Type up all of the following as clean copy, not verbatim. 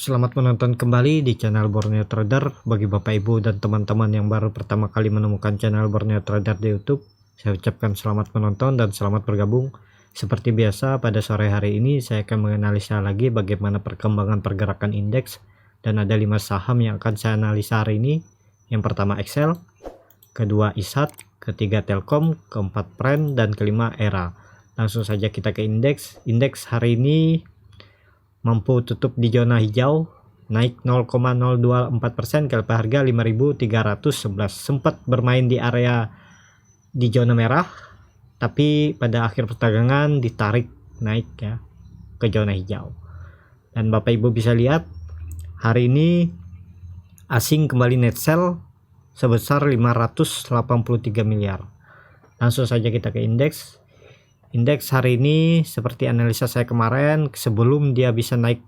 Selamat menonton kembali di channel Borneo Trader. Bagi Bapak Ibu dan teman-teman yang baru pertama kali menemukan channel Borneo Trader di YouTube, saya ucapkan selamat menonton dan selamat bergabung. Seperti biasa, pada sore hari ini saya akan menganalisa lagi bagaimana perkembangan pergerakan indeks, dan ada 5 saham yang akan saya analisa hari ini. Yang pertama Excel, kedua ISAT, ketiga Telkom, keempat Pren, dan kelima ERA. Langsung saja kita ke indeks. Indeks hari ini mampu tutup di zona hijau, naik 0,024% ke harga 5.311. Sempat bermain di area di zona merah, tapi pada akhir perdagangan ditarik naik ya ke zona hijau. Dan Bapak Ibu bisa lihat hari ini asing kembali net sell sebesar 583 miliar. Langsung saja kita ke indeks. Indeks hari ini seperti analisa saya kemarin, sebelum dia bisa naik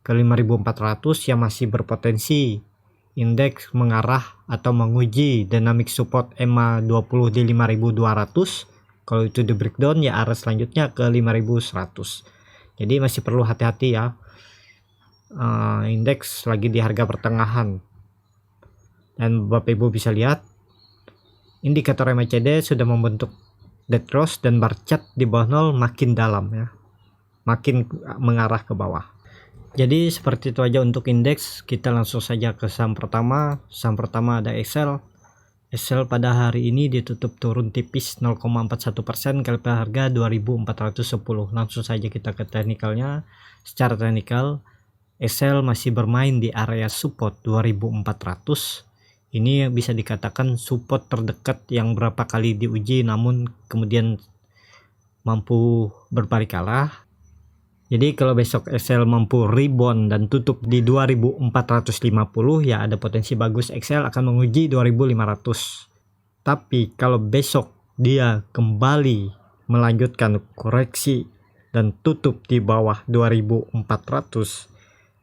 ke 5.400 yang masih berpotensi indeks mengarah atau menguji dynamic support EMA 20 di 5.200. Kalau itu di breakdown ya arah selanjutnya ke 5.100. Jadi masih perlu hati-hati ya. Indeks lagi di harga pertengahan. Dan Bapak Ibu bisa lihat indikator MACD sudah membentuk dead cross dan bar chart di bawah 0 makin dalam ya, makin mengarah ke bawah. Jadi seperti itu aja untuk indeks. Kita langsung saja ke saham pertama. Saham pertama ada Excel. Excel pada hari ini ditutup turun tipis 0,41% ke harga 2.410. Langsung saja kita ke teknikalnya. Secara teknikal Excel masih bermain di area support 2.400. Ini bisa dikatakan support terdekat yang berapa kali diuji namun kemudian mampu berbalik kalah. Jadi kalau besok Excel mampu rebound dan tutup di 2450 ya ada potensi bagus Excel akan menguji 2500. Tapi kalau besok dia kembali melanjutkan koreksi dan tutup di bawah 2400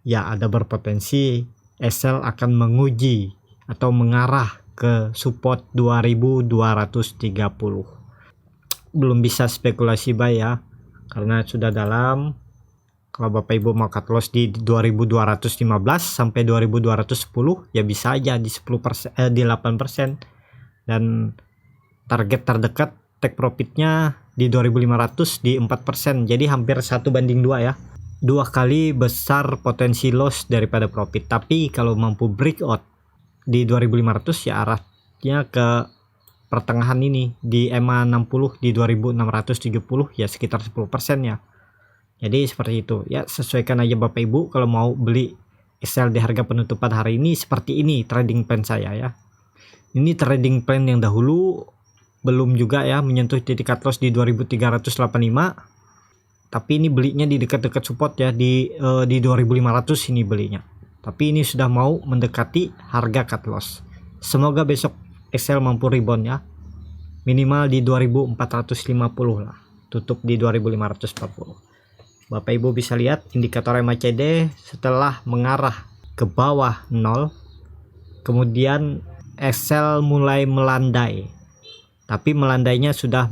ya ada berpotensi Excel akan menguji atau mengarah ke support 2230. Belum bisa spekulasi buy ya, karena sudah dalam. Kalau Bapak Ibu mau cut loss di 2215 sampai 2210 ya bisa aja di 10% di 8%. Dan target terdekat take profitnya di 2500 di 4%. Jadi hampir 1:2 ya. 2 kali besar potensi loss daripada profit. Tapi kalau mampu breakout di 2500 ya arahnya ke pertengahan ini di EMA 60 di 2670 ya sekitar 10% ya. Jadi seperti itu ya, sesuaikan aja Bapak Ibu kalau mau beli Excel di harga penutupan hari ini. Seperti ini trading plan saya ya. Ini trading plan yang dahulu belum juga ya menyentuh titik cut loss di 2385. Tapi ini belinya di dekat-dekat support ya di 2500 ini belinya. Tapi ini sudah mau mendekati harga cut loss. Semoga besok Excel mampu rebound ya. Minimal di 2450 lah. Tutup di 2540. Bapak Ibu bisa lihat indikator MACD setelah mengarah ke bawah 0. Kemudian Excel mulai melandai. Tapi melandainya sudah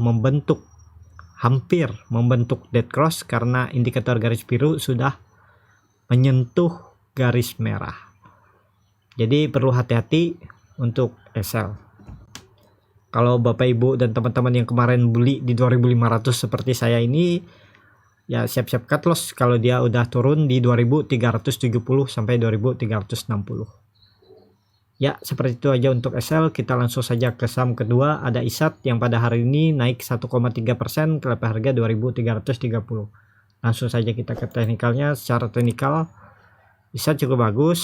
hampir membentuk dead cross karena indikator garis biru sudah menyentuh garis merah. Jadi perlu hati-hati untuk Excel. Kalau Bapak Ibu dan teman-teman yang kemarin beli di 2500 seperti saya ini ya siap-siap cut loss kalau dia udah turun di 2370 sampai 2360. Ya seperti itu aja untuk Excel. Kita langsung saja ke saham kedua ada ISAT yang pada hari ini naik 1,3% ke harga 2330. Langsung saja kita ke teknikalnya. Secara teknikal ISAT cukup bagus,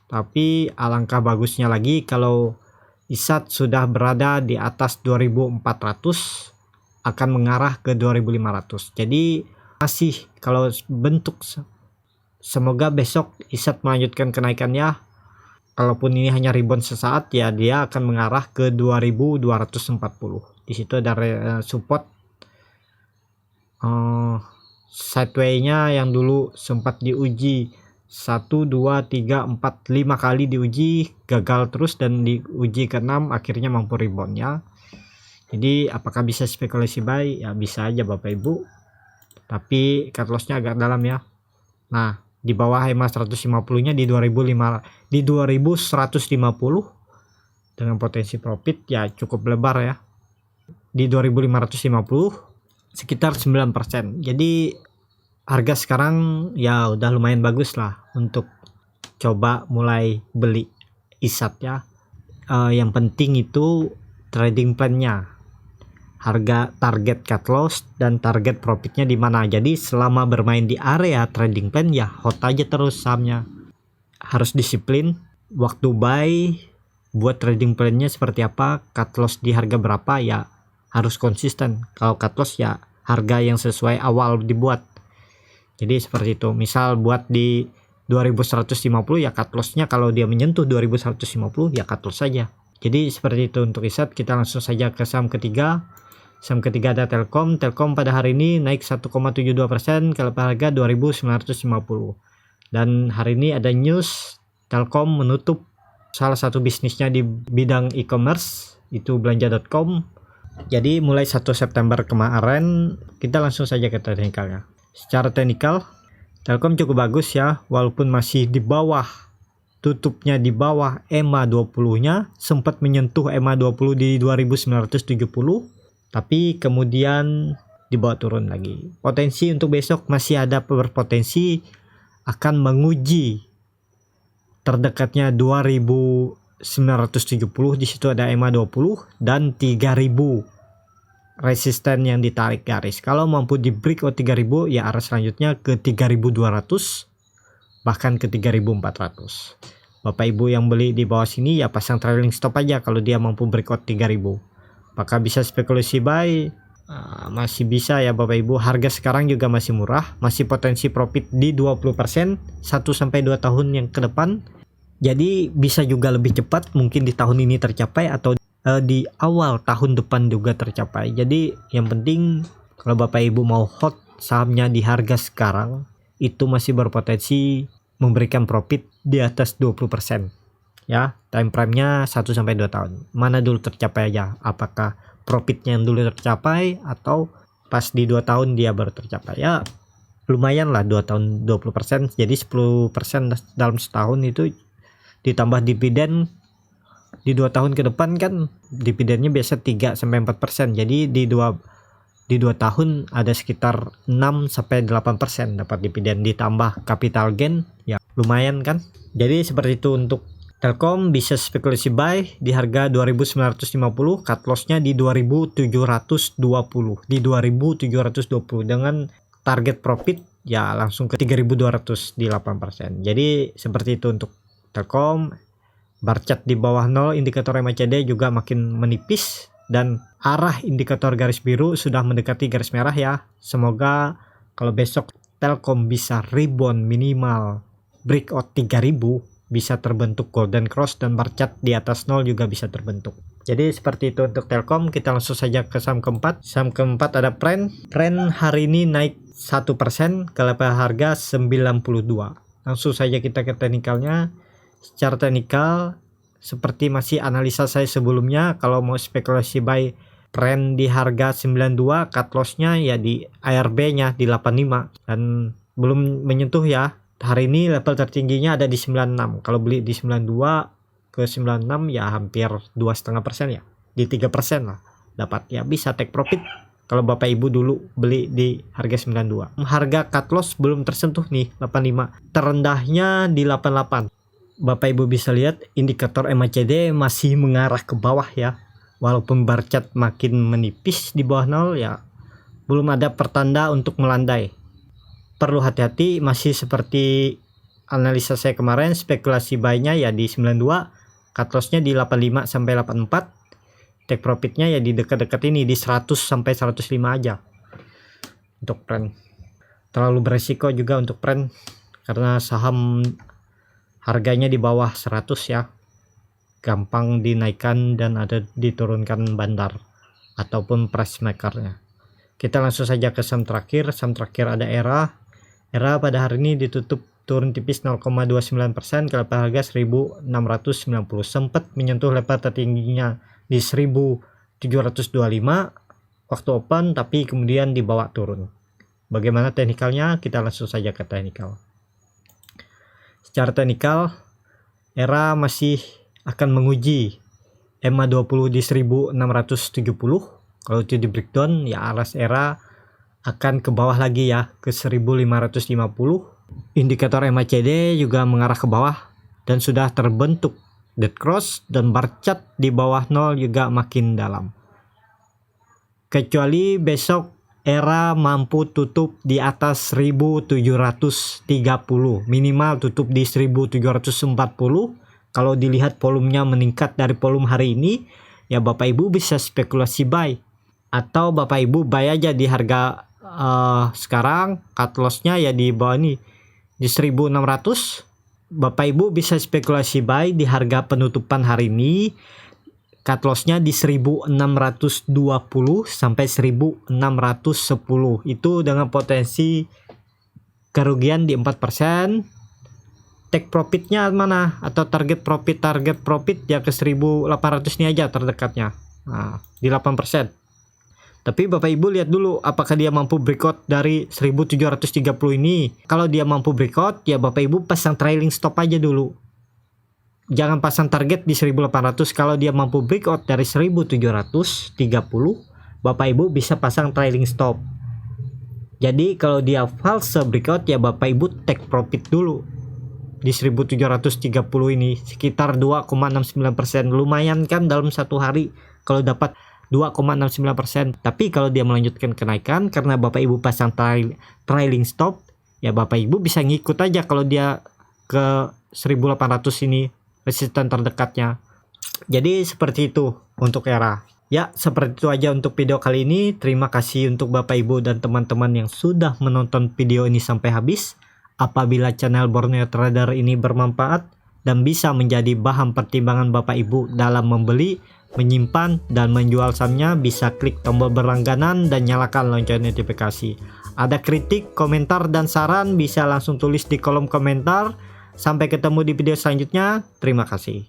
tapi alangkah bagusnya lagi kalau ISAT sudah berada di atas 2400 akan mengarah ke 2500. Jadi masih kalau bentuk, semoga besok ISAT melanjutkan kenaikannya. Kalaupun ini hanya rebound sesaat ya dia akan mengarah ke 2240. Di situ ada support sideway-nya yang dulu sempat diuji 1, 2, 3, 4, 5 kali diuji gagal terus dan diuji ke-6 akhirnya mampu rebound ya. Jadi apakah bisa spekulasi buy? Ya bisa aja Bapak Ibu, tapi cut lossnya agak dalam ya. Nah, di bawah EMA 150 nya di 2150 dengan potensi profit ya cukup lebar ya. Di 2550 sekitar 9%. Jadi harga sekarang ya udah lumayan bagus lah untuk coba mulai beli ISAT ya. Yang penting itu trading plan-nya, harga target cut loss dan target profitnya di mana. Jadi selama bermain di area trading plan ya hold aja terus sahamnya. Harus disiplin waktu buy, buat trading plan-nya seperti apa, cut loss di harga berapa ya harus konsisten. Kalau cut loss ya harga yang sesuai awal dibuat. Jadi seperti itu. Misal buat di 2150 ya cut loss-nya kalau dia menyentuh 2150 ya cut loss saja. Jadi seperti itu untuk ISAT. Kita langsung saja ke saham ketiga. Saham ketiga ada Telkom. Telkom pada hari ini naik 1,72% ke harga 2950. Dan hari ini ada news Telkom menutup salah satu bisnisnya di bidang e-commerce, itu belanja.com. Jadi mulai 1 September kemarin. Kita langsung saja ke teknikalnya. Secara teknikal Telkom cukup bagus ya, walaupun masih di bawah, tutupnya di bawah EMA 20-nya, sempat menyentuh EMA 20 di 2970, tapi kemudian dibawa turun lagi. Potensi untuk besok masih ada berpotensi akan menguji terdekatnya 2970, di situ ada EMA 20 dan 3000 resisten yang ditarik garis. Kalau mampu di break 3000 ya arah selanjutnya ke 3200 bahkan ke 3400. Bapak Ibu yang beli di bawah sini ya pasang trailing stop aja kalau dia mampu breakout 3000. Apakah bisa spekulasi buy? Masih bisa ya Bapak Ibu. Harga sekarang juga masih murah, masih potensi profit di 20% 1 sampai 2 tahun yang ke depan. Jadi bisa juga lebih cepat, mungkin di tahun ini tercapai atau di awal tahun depan juga tercapai. Jadi yang penting kalau Bapak Ibu mau hold sahamnya di harga sekarang, itu masih berpotensi memberikan profit di atas 20%. Ya, time frame-nya 1 sampai 2 tahun. Mana dulu tercapai aja? Apakah profitnya yang dulu tercapai atau pas di 2 tahun dia baru tercapai? Ya, lumayan lah 2 tahun 20%, jadi 10% dalam setahun itu ditambah dividen di 2 tahun ke depan kan dividennya biasa 3 sampai 4%. Jadi di 2 tahun ada sekitar 6 sampai 8% dapat dividen ditambah capital gain ya lumayan kan. Jadi seperti itu untuk Telkom. Bisa spekulasi buy di harga 2950, cut loss-nya di 2720. Di 2720 dengan target profit ya langsung ke 3200 di 8%. Jadi seperti itu untuk Telkom. Barcat di bawah 0, indikator MACD juga makin menipis dan arah indikator garis biru sudah mendekati garis merah ya. Semoga kalau besok Telkom bisa rebound minimal breakout 3000, bisa terbentuk golden cross dan barcat di atas 0 juga bisa terbentuk. Jadi seperti itu untuk Telkom. Kita langsung saja ke saham keempat. Saham keempat ada Pren. Pren hari ini naik 1% ke level harga 92. Langsung saja kita ke teknikalnya. Secara teknikal seperti masih analisa saya sebelumnya, kalau mau spekulasi buy Pren di harga 92, cut loss-nya ya di ARB-nya di 85 dan belum menyentuh ya. Hari ini level tertingginya ada di 96. Kalau beli di 92 ke 96 ya hampir 2,5% ya. Di 3% lah dapat ya, bisa take profit kalau Bapak Ibu dulu beli di harga 92. Harga cut loss belum tersentuh nih 85. Terendahnya di 88. Bapak Ibu bisa lihat indikator MACD masih mengarah ke bawah ya. Walaupun barcat makin menipis di bawah 0 ya belum ada pertanda untuk melandai. Perlu hati-hati, masih seperti analisa saya kemarin, spekulasi buy-nya ya di 92, cut loss-nya di 85 sampai 84. Take profit-nya ya di dekat-dekat ini di 100 sampai 105 aja. Untuk Pren. Terlalu beresiko juga untuk Pren karena saham harganya di bawah 100 ya, gampang dinaikkan dan ada diturunkan bandar ataupun price makernya. Kita langsung saja ke saham terakhir. Saham terakhir ada Era. Era pada hari ini ditutup turun tipis 0,29% ke level harga 1690. Sempat menyentuh level tertingginya di 1700 725 waktu open, tapi kemudian dibawa turun. Bagaimana teknikalnya? Kita langsung saja ke teknikal. Secara teknikal, ERA masih akan menguji EMA 20 di 1670. Kalau itu di breakdown, ya aras ERA akan ke bawah lagi ya, ke 1550. Indikator MACD juga mengarah ke bawah dan sudah terbentuk dead cross, dan bar chart di bawah 0 juga makin dalam. Kecuali besok ERA mampu tutup di atas 1730, minimal tutup di 1740. Kalau dilihat volumenya meningkat dari volume hari ini, ya Bapak Ibu bisa spekulasi buy, atau Bapak Ibu buy aja di harga sekarang. Cut lossnya ya di bawah ini di 1600. Bapak Ibu bisa spekulasi buy di harga penutupan hari ini. Cut lossnya di 1620 sampai 1610. Itu dengan potensi kerugian di 4%. Take profitnya mana? Atau target profit ya ke 1800 ini aja terdekatnya. Nah, di 8%. Tapi Bapak Ibu lihat dulu apakah dia mampu breakout dari 1730 ini. Kalau dia mampu breakout, ya Bapak Ibu pasang trailing stop aja dulu. Jangan pasang target di 1800. Kalau dia mampu breakout dari 1730, Bapak Ibu bisa pasang trailing stop. Jadi kalau dia false breakout, ya Bapak Ibu take profit dulu di 1730 ini, sekitar 2,69%. Lumayan kan dalam satu hari kalau dapat 2,69%. Tapi kalau dia melanjutkan kenaikan karena Bapak Ibu pasang trailing stop, ya Bapak Ibu bisa ngikut aja kalau dia ke 1800 ini resisten terdekatnya. Jadi seperti itu untuk ERA. Ya, seperti itu aja untuk video kali ini. Terima kasih untuk Bapak Ibu dan teman-teman yang sudah menonton video ini sampai habis. Apabila channel Borneo Trader ini bermanfaat dan bisa menjadi bahan pertimbangan Bapak Ibu dalam membeli, menyimpan, dan menjual sahamnya, bisa klik tombol berlangganan dan nyalakan lonceng notifikasi. Ada kritik, komentar, dan saran bisa langsung tulis di kolom komentar. Sampai ketemu di video selanjutnya. Terima kasih.